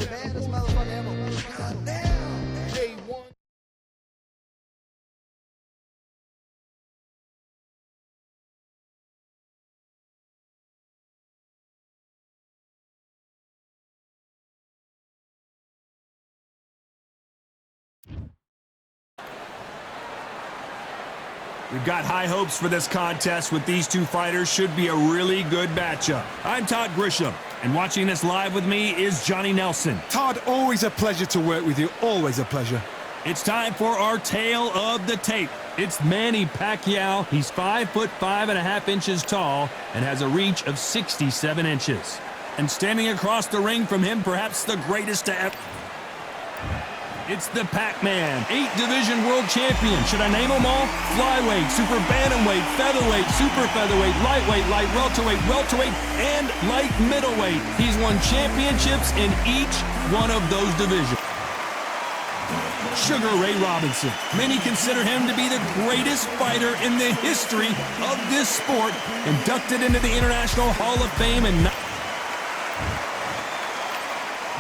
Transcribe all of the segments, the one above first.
Baddest motherfucker ever. Goddamn. Day one. We've got high hopes for this contest with these two fighters. Should be a really good matchup. I'm Todd Grisham, and watching this live with me is Johnny Nelson. Todd, always a pleasure to work with you. Always a pleasure. It's time for our tale of the tape. It's Manny Pacquiao. He's 5'5.5" tall and has a reach of 67 inches. And standing across the ring from him, perhaps the greatest to ever. It's the Pac-Man, 8-division world champion. Should I name them all? Flyweight, super bantamweight, featherweight, super featherweight, lightweight, light welterweight, welterweight, and light middleweight. He's won championships in each one of those divisions. Sugar Ray Robinson. Many consider him to be the greatest fighter in the history of this sport. Inducted into the International Hall of Fame in...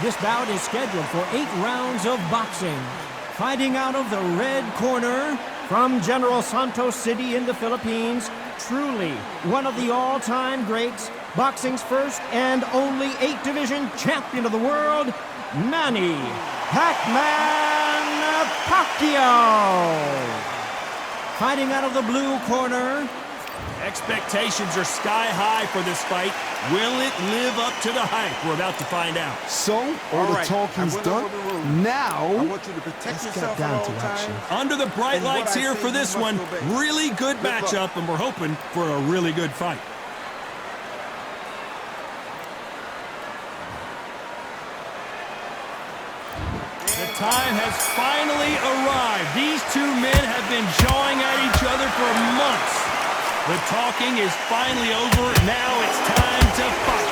This bout is scheduled for 8 rounds of boxing. Fighting out of the red corner from General Santos City in the Philippines, truly one of the all-time greats, boxing's first and only 8-division champion of the world, Manny Pac-Man Pacquiao. Fighting out of the blue corner. Expectations are sky high for this fight. Will it live up to the hype? We're about to find out. So, all the talking's done. Now, I want you to protect let's yourself get down at to all action. times. Under the bright And what lights I here say, for you this must one. obey. Really good Good luck. matchup, and we're hoping for a really good fight. The time has finally arrived. These two men have been jawing at each other for months. The talking is finally over. Now it's time to fight.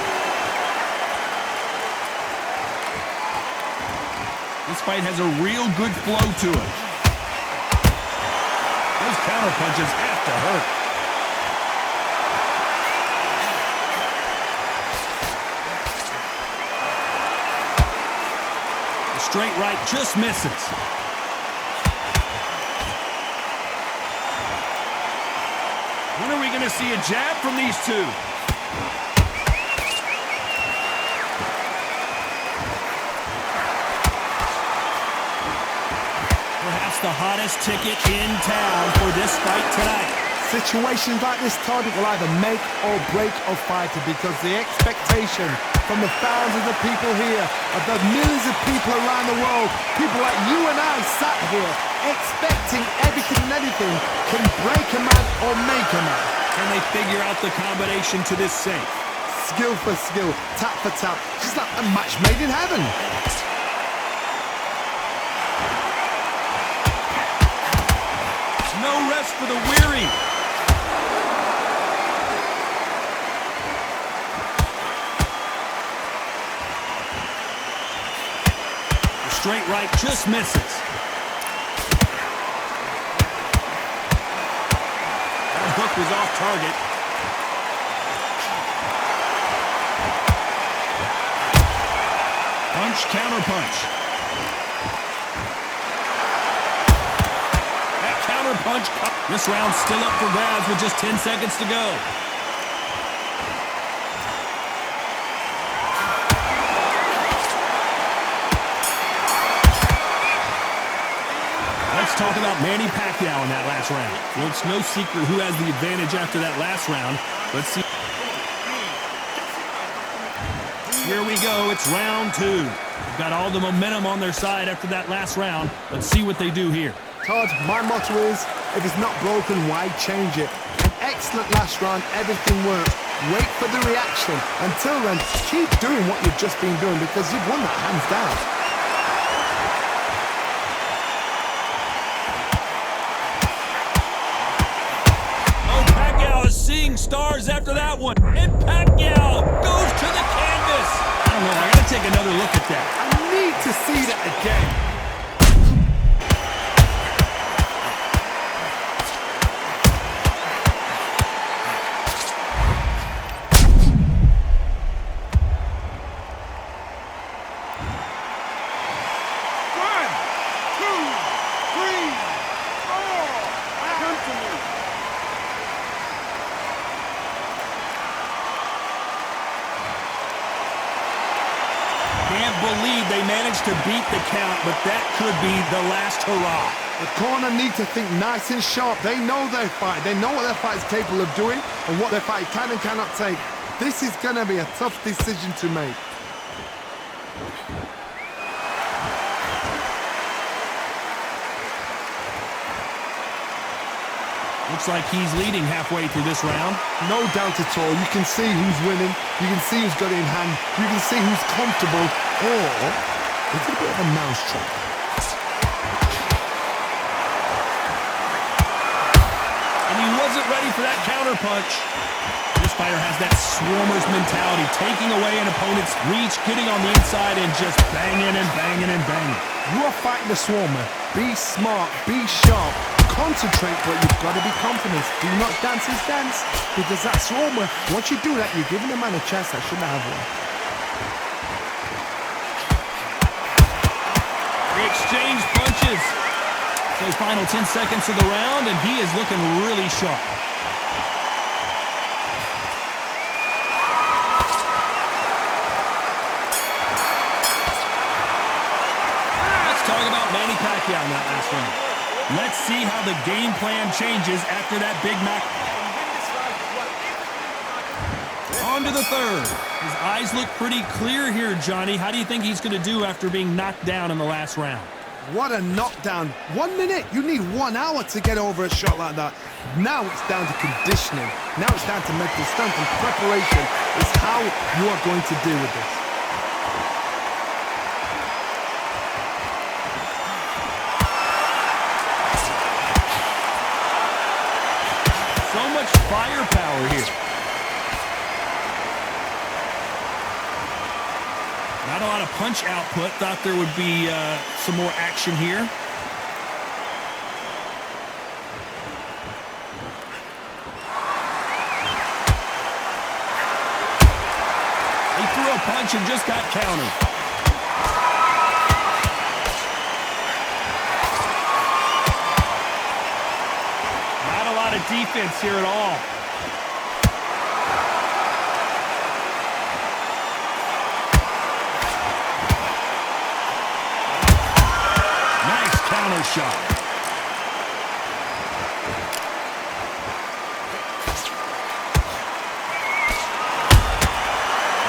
This fight has a real good flow to it. Those counter punches have to hurt. The straight right just misses. When are we going to see a jab from these two? Perhaps the hottest ticket in town for this fight tonight. situations like this, Todd, will either make or break a fighter, because the expectation from the thousands of people here, of the millions of people around the world, people like you and I sat here expecting everything and anything, can break a man or make a man. Can they figure out the combination to this safe? Skill for skill, tap for tap, just like a match made in heaven. No rest for the weary. The straight right just misses. That hook was off target. Punch, counter punch. That counter punch. This round's still up for grabs with just 10 seconds to go. Let's talk about Manny Pacquiao in that last round. Well, it's no secret who has the advantage after that last round. Let's see. Here we go. It's round two. They've got all the momentum on their side after that last round. Let's see what they do here. Todd, my motto is, if it's not broken, why change it? An excellent last round, everything worked. Wait for the reaction. Until then, keep doing what you've just been doing, because you've won that hands down. Seeing stars after that one, and Pacquiao goes to the canvas. I don't know, I gotta take another look at that. I need to see that again. Can't believe they managed to beat the count, but that could be the last hurrah. The corner need to think nice and sharp. They know their fight. They know what their fight is capable of doing and what their fight can and cannot take. This is going to be a tough decision to make. Looks like he's leading halfway through this round. No doubt at all. You can see who's winning. You can see who's got it in hand. You can see who's comfortable. Or it's a bit of a mousetrap. And he wasn't ready for that counter punch. This fighter has that swarmer's mentality, taking away an opponent's reach, getting on the inside, and just banging and banging and banging. You are fighting the swarmer. Be smart. Be sharp. Concentrate, but you've got to be confident. Do not dance his dance, because that swarmer, once you do that, you're giving a man a chance that shouldn't have one. They exchange punches. So final 10 seconds of the round, and he is looking really sharp. Let's talk about Manny Pacquiao in that last round. Let's see how the game plan changes after that big knock. On to the third. His eyes look pretty clear here, Johnny. How do you think he's going to do after being knocked down in the last round? What a knockdown. 1 minute. You need 1 hour to get over a shot like that. Now it's down to conditioning. Now it's down to mental strength and preparation. It's how you are going to deal with this. So much firepower here. Not a lot of punch output. Thought there would be some more action here. He threw a punch and just got countered. Not a lot of defense here at all. Counter shot.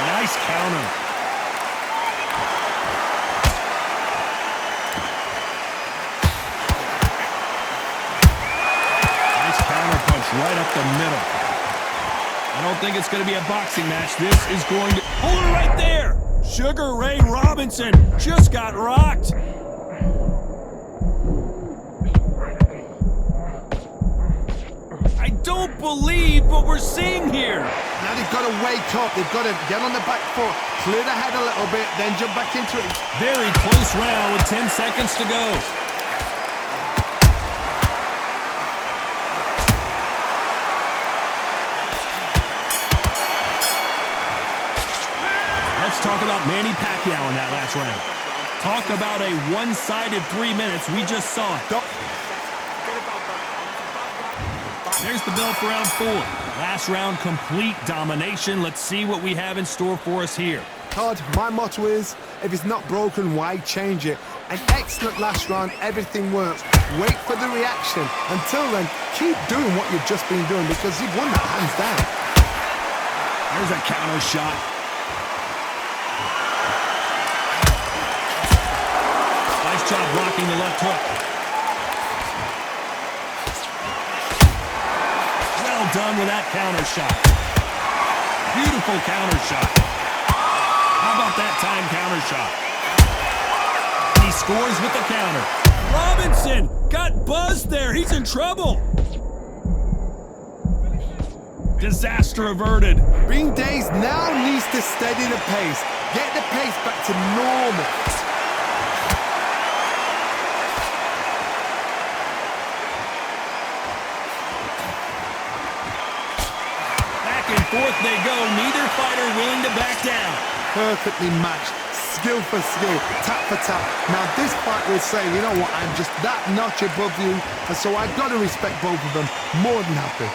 Nice counter. Nice counter punch right up the middle. I don't think it's going to be a boxing match. This is going to... Hold it right there! Sugar Ray Robinson just got rocked. I don't believe what we're seeing here. Now they've got to wake up. They've got to get on the back foot, clear the head a little bit, then jump back into it. Very close round with 10 seconds to go. Let's talk about Manny Pacquiao in that last round. Talk about a one-sided 3 minutes. We just saw it. There's the bell for round 4. Last round, complete domination. Let's see what we have in store for us here. Todd, my motto is, if it's not broken, why change it? An excellent last round, everything works. Wait for the reaction. Until then, keep doing what you've just been doing because you've won that hands down. There's a counter shot. Nice job blocking the left hook. Done with that counter shot. Beautiful counter shot. How about that time counter shot? He scores with the counter. Robinson got buzzed there. He's in trouble. Disaster averted. Bing Days now needs to steady the pace. Get the pace back to normal. Forth they go, neither fighter willing to back down. Perfectly matched, skill for skill, tap for tap. Now this fight will say, you know what, I'm just that notch above you, and so I've got to respect both of them. More than happy.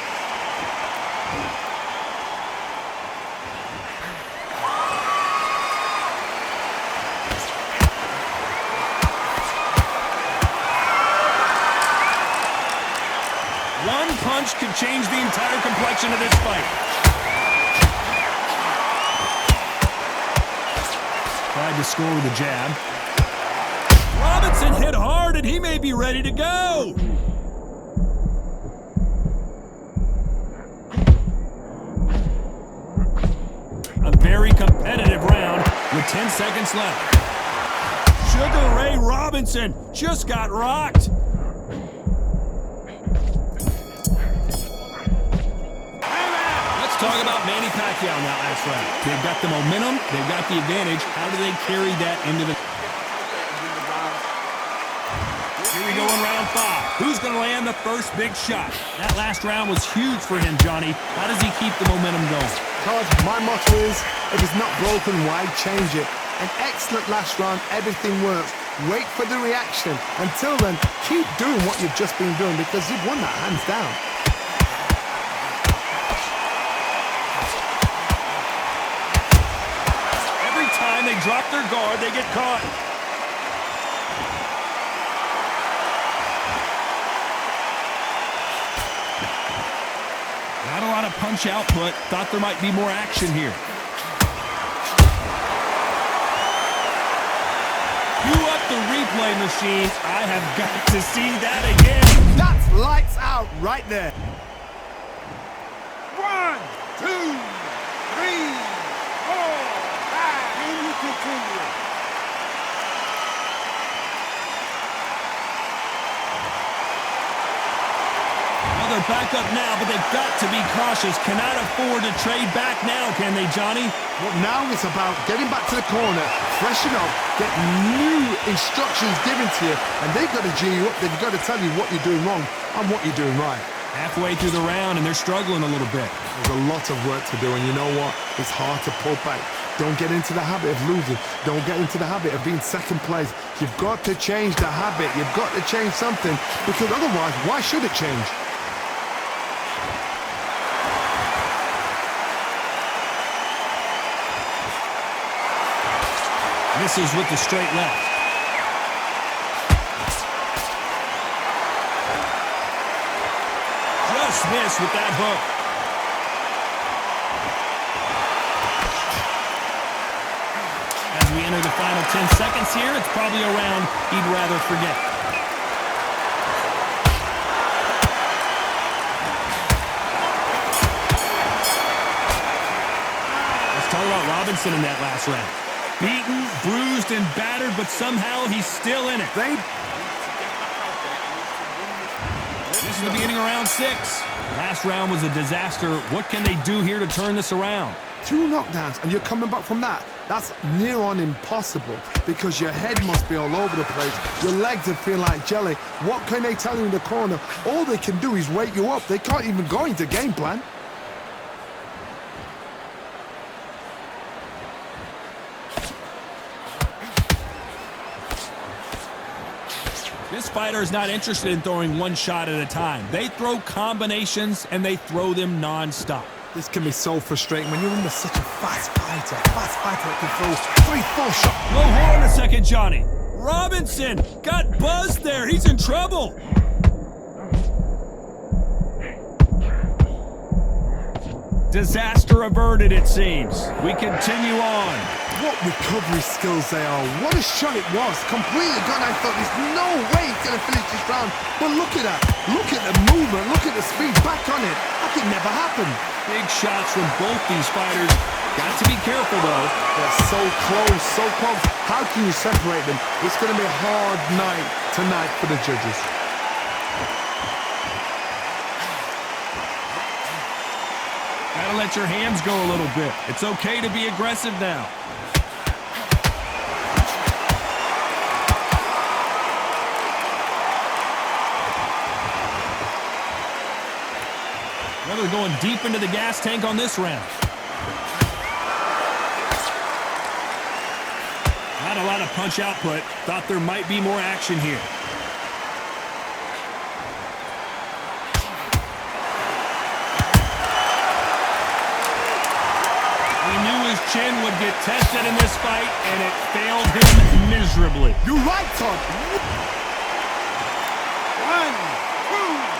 punch could change the entire complexion of this fight. Tried to score with a jab. Robinson hit hard, and he may be ready to go. A very competitive round with 10 seconds left. Sugar Ray Robinson just got rocked. Let's talk about Manny Pacquiao now, last round. They've got the momentum, they've got the advantage. How do they carry that into the... Here we go in round 5. Who's going to land the first big shot? That last round was huge for him, Johnny. How does he keep the momentum going? Todd, my motto is, if it's not broken, why change it? An excellent last round, everything works. Wait for the reaction. Until then, keep doing what you've just been doing because you've won that hands down. Every time they drop their guard, they get caught. Not a lot of punch output. Thought there might be more action here. Cue up the replay machine. I have got to see that again. That's lights out right there. 1, 2, 3, 4, 5. Can you continue? Well, they're back up now, but they've got to be cautious. Cannot afford to trade back now, can they, Johnny? Well, now it's about getting back to the corner, freshen up, get new instructions given to you, and they've got to G you up. They've got to tell you what you're doing wrong and what you're doing right. Halfway through the round, and they're struggling a little bit. There's a lot of work to do, and you know what? It's hard to pull back. Don't get into the habit of losing. Don't get into the habit of being second place. You've got to change the habit. You've got to change something, because otherwise, why should it change? Misses with the straight left. Just missed with that hook. As we enter the final 10 seconds here, it's probably a round he'd rather forget. Let's talk about Robinson in that last round. Beaten, bruised, and battered, but somehow he's still in it. This is the beginning of round 6. Last round was a disaster. What can they do here to turn this around? 2 knockdowns, and you're coming back from that. That's near on impossible, because your head must be all over the place. Your legs are feeling like jelly. What can they tell you in the corner? All they can do is wake you up. They can't even go into game plan. This fighter is not interested in throwing one shot at a time. They throw combinations, and they throw them non-stop. This can be so frustrating when you're under such a fast fighter that can throw 3-4 shots. Whoa, hold on a second, Johnny. Robinson got buzzed there. He's in trouble. Disaster averted, it seems. We continue on. What recovery skills they are. What a shot it was. Completely gone. I thought there's no way he's going to finish this round. But look at that. Look at the movement. Look at the speed. Back on it. That could never happen. Big shots from both these fighters. Got to be careful, though. They're so close, so close. How can you separate them? It's going to be a hard night tonight for the judges. Gotta let your hands go a little bit. It's okay to be aggressive now. Well, they're going deep into the gas tank on this round. Not a lot of punch output. Thought there might be more action here. We knew his chin would get tested in this fight, and it failed him miserably. You're right, Todd. 1, 2,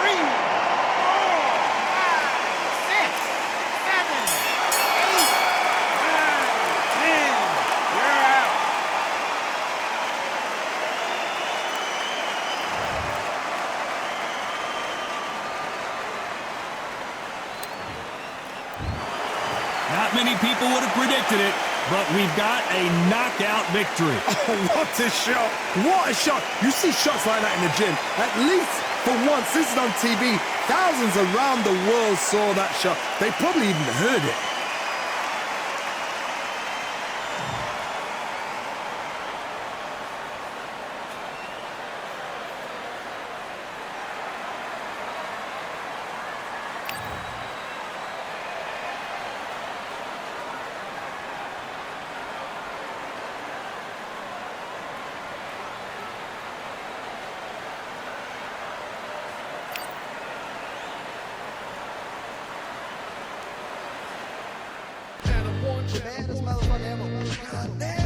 3. many people would have predicted it, but we've got a knockout victory. Oh, what a shot. What a shot. You see shots like that in the gym. At least for once, this is on TV. Thousands around the world saw that shot. They probably even heard it. The baddest motherfucker ever.